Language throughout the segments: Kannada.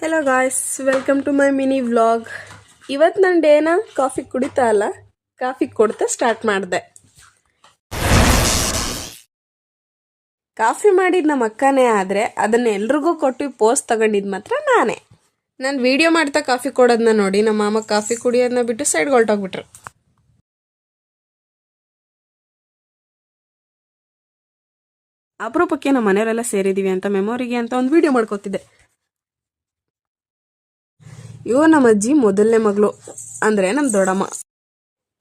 Hello guys, welcome to my mini vlog. ಇವತ್ತು ನನ್ನ ಡೇನ ಕಾಫಿ ಕುಡಿತಾ ಅಲ್ಲ, ಕಾಫಿ ಕೊಡ್ತಾ ಸ್ಟಾರ್ಟ್ ಮಾಡಿದೆ. ಕಾಫಿ ಮಾಡಿದ ನಮ್ಮ ಅಕ್ಕನೇ ಆದರೆ ಅದನ್ನ ಎಲ್ರಿಗೂ ಕೊಟ್ಟು ಪೋಸ್ಟ್ ತಗೊಂಡಿದ್ದು ಮಾತ್ರ ನಾನೇ. ನಾನು ವಿಡಿಯೋ ಮಾಡ್ತಾ ಕಾಫಿ ಕೊಡೋದನ್ನ ನೋಡಿ ನಮ್ಮ ಮಾಮ ಕಾಫಿ ಕುಡಿಯೋದನ್ನ ಬಿಟ್ಟು ಸೈಡ್ಗೆ ಹೊರಟೋಗ್ಬಿಟ್ರು. ಅಪರೂಪಕ್ಕೆ ನಮ್ಮ ಮನೆಯವರೆಲ್ಲ ಸೇರಿದ್ದೀವಿ ಅಂತ ಮೆಮೊರಿಗೆ ಅಂತ ಒಂದು ವಿಡಿಯೋ ಮಾಡ್ಕೋತಿದ್ದೆ. ಇವು ನಮ್ಮ ಅಜ್ಜಿ ಮೊದಲನೇ ಮಗಳು, ಅಂದರೆ ನಮ್ಮ ದೊಡ್ಡಮ್ಮ.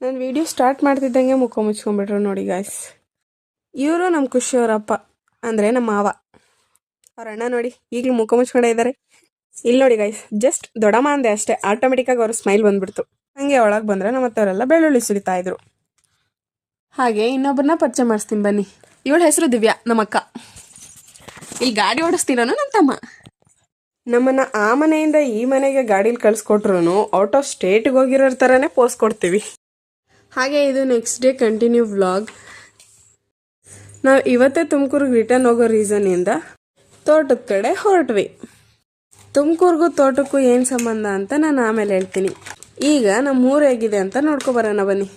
ನಾನು ವಿಡಿಯೋ ಸ್ಟಾರ್ಟ್ ಮಾಡ್ತಿದ್ದಂಗೆ ಮುಖ ಮುಚ್ಕೊಂಡ್ಬಿಟ್ರು ನೋಡಿ ಗಾಯ್ಸ್. ಇವರು ನಮ್ಮ ಖುಷಿಯವರಪ್ಪ, ಅಂದರೆ ನಮ್ಮ ಮಾವ. ಅವ್ರ ಅಣ್ಣ ನೋಡಿ ಈಗಲೂ ಮುಖ ಮುಚ್ಕೊಂಡೇ ಇದ್ದಾರೆ. ಇಲ್ಲಿ ನೋಡಿ ಗಾಯ್ಸ್, ಜಸ್ಟ್ ದೊಡ್ಡಮ್ಮ ಅಂದೆ ಅಷ್ಟೇ, ಆಟೋಮೆಟಿಕ್ಕಾಗಿ ಅವ್ರ ಸ್ಮೈಲ್ ಬಂದ್ಬಿಡ್ತು. ಹಂಗೆ ಒಳಗೆ ಬಂದರೆ ನಮ್ಮ ಅತ್ತವರೆಲ್ಲ ಬೆಳ್ಳುಳ್ಳಿ ಸುರಿತಾ ಇದ್ರು. ಹಾಗೆ ಇನ್ನೊಬ್ಬರನ್ನ ಪರಿಚಯ ಮಾಡಿಸ್ತೀನಿ ಬನ್ನಿ. ಇವಳ ಹೆಸರು ದಿವ್ಯಾ, ನಮ್ಮ ಅಕ್ಕ. ಇಲ್ಲಿ ಗಾಡಿ ಓಡಿಸ್ತೀರೋನು ನನ್ನ ತಮ್ಮ. ನಮ್ಮನ್ನ ಆ ಮನೆಯಿಂದ ಈ ಮನೆಗೆ ಗಾಡೀಲಿ ಕಳ್ಸಿಕೊಟ್ರು ಔಟ್ ಆಫ್ ಸ್ಟೇಟ್ಗೆ ಹೋಗಿರೋ ಥರನೇ ಪೋಸ್ಟ್ ಕೊಡ್ತೀವಿ. ಹಾಗೆ ಇದು ನೆಕ್ಸ್ಟ್ ಡೇ ಕಂಟಿನ್ಯೂ ವ್ಲಾಗ್. ನಾವು ಇವತ್ತೇ ತುಮಕೂರಿಗೆ ರಿಟರ್ನ್ ಹೋಗೋ ರೀಸನ್ನಿಂದ ತೋಟದ ಕಡೆ ಹೊರಟ್ವಿ. ತುಮಕೂರಿಗೂ ತೋಟಕ್ಕೂ ಏನು ಸಂಬಂಧ ಅಂತ ನಾನು ಆಮೇಲೆ ಹೇಳ್ತೀನಿ. ಈಗ ನಮ್ಮ ಊರು ಹೇಗಿದೆ ಅಂತ ನೋಡ್ಕೊಬರೋಣ ಬನ್ನಿ.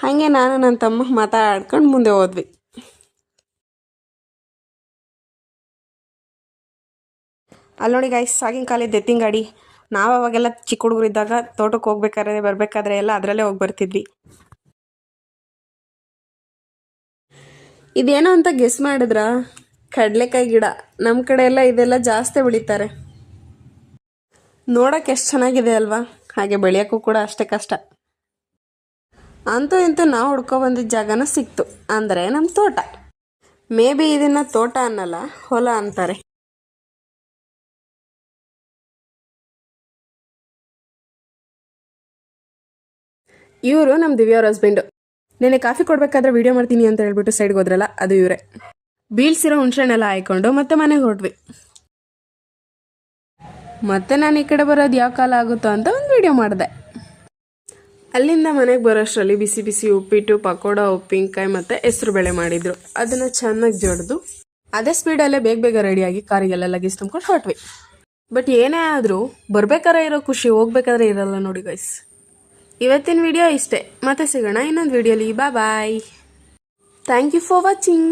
ಹಾಗೆ ನಾನು ನನ್ನ ತಮ್ಮ ಮಾತಾಡ್ಕೊಂಡು ಮುಂದೆ ಹೋದ್ವಿ. ಅಲ್ಲಿ ನೋಡಿ ಗಾಯ್ಸ್, ಆಗಿನ ಕಾಲದ ಎತ್ತಿನ ಗಾಡಿ. ನಾವು ಅವಾಗೆಲ್ಲ ಚಿಕ್ಕ ಹುಡುಗರಿದ್ದಾಗ ತೋಟಕ್ಕೆ ಹೋಗ್ಬೇಕಾದ್ರೆ ಬರಬೇಕಾದ್ರೆ ಎಲ್ಲ ಅದರಲ್ಲೇ ಹೋಗಿ ಬರ್ತಿದ್ವಿ. ಇದೇನೋ ಅಂತ ಗೆಸ್ ಮಾಡಿದ್ರ? ಕಡಲೆಕಾಯಿ ಗಿಡ. ನಮ್ಮ ಕಡೆ ಎಲ್ಲ ಇದೆಲ್ಲ ಜಾಸ್ತಿ ಬೆಳೀತಾರೆ. ನೋಡೋಕೆ ಎಷ್ಟು ಚೆನ್ನಾಗಿದೆ ಅಲ್ವಾ? ಹಾಗೆ ಬೆಳೆಯೋಕ್ಕೂ ಕೂಡ ಅಷ್ಟೇ ಕಷ್ಟ. ಅಂತೂ ಇಂತೂ ನಾವು ಹುಡ್ಕೊಬಂದಿದ್ದ ಜಾಗನೂ ಸಿಕ್ತು, ಅಂದರೆ ನಮ್ಮ ತೋಟ. ಮೇ ಬಿ ಇದನ್ನು ತೋಟ ಅನ್ನಲ್ಲ, ಹೊಲ ಅಂತಾರೆ. ಇವರು ನಮ್ಮ ದಿವ್ಯವ್ರ ಹಸ್ಬೆಂಡು. ನೆನೆ ಕಾಫಿ ಕೊಡ್ಬೇಕಾದ್ರೆ ವಿಡಿಯೋ ಮಾಡ್ತೀನಿ ಅಂತ ಹೇಳ್ಬಿಟ್ಟು ಸೈಡ್ಗೆ ಹೋದ್ರಲ್ಲ, ಅದು ಇವರೇ. ಬೀಳ್ಸಿರೋ ಹುಣ್ಸೆಹಣ್ಣೆಲ್ಲ ಹಾಯ್ಕೊಂಡು ಮತ್ತೆ ಮನೆಗೆ ಹೊರಟ್ವಿ. ಮತ್ತೆ ನಾನು ಈ ಕಡೆ ಬರೋದು ಯಾವ ಕಾಲ ಆಗುತ್ತೋ ಅಂತ ಒಂದು ವಿಡಿಯೋ ಮಾಡಿದೆ. ಅಲ್ಲಿಂದ ಮನೆಗೆ ಬರೋಷ್ಟರಲ್ಲಿ ಬಿಸಿ ಬಿಸಿ ಉಪ್ಪಿಟ್ಟು, ಪಕೋಡ, ಉಪ್ಪಿನಕಾಯಿ ಮತ್ತು ಹೆಸರು ಬೇಳೆ ಮಾಡಿದ್ರು. ಅದನ್ನು ಚೆನ್ನಾಗಿ ಜಡ್ದು ಅದೇ ಸ್ಪೀಡಲ್ಲೇ ಬೇಗ ಬೇಗ ರೆಡಿಯಾಗಿ ಕಾರಿಗೆಲ್ಲ ಲಗೇಜ್ ತುಂಬ್ಕೊಂಡು ಹೊರಟ್ವಿ. ಬಟ್ ಏನೇ ಆದರೂ ಬರ್ಬೇಕಾದ್ರೆ ಇರೋ ಖುಷಿ ಹೋಗ್ಬೇಕಾದ್ರೆ ಇರಲ್ಲ ನೋಡಿ ಗೈಸ್. ಇವತ್ತಿನ ವಿಡಿಯೋ ಇಷ್ಟೇ. ಮತ್ತೆ ಸಿಗೋಣ ಇನ್ನೊಂದು ವಿಡಿಯೋಲಿ. Bye. Thank you for watching.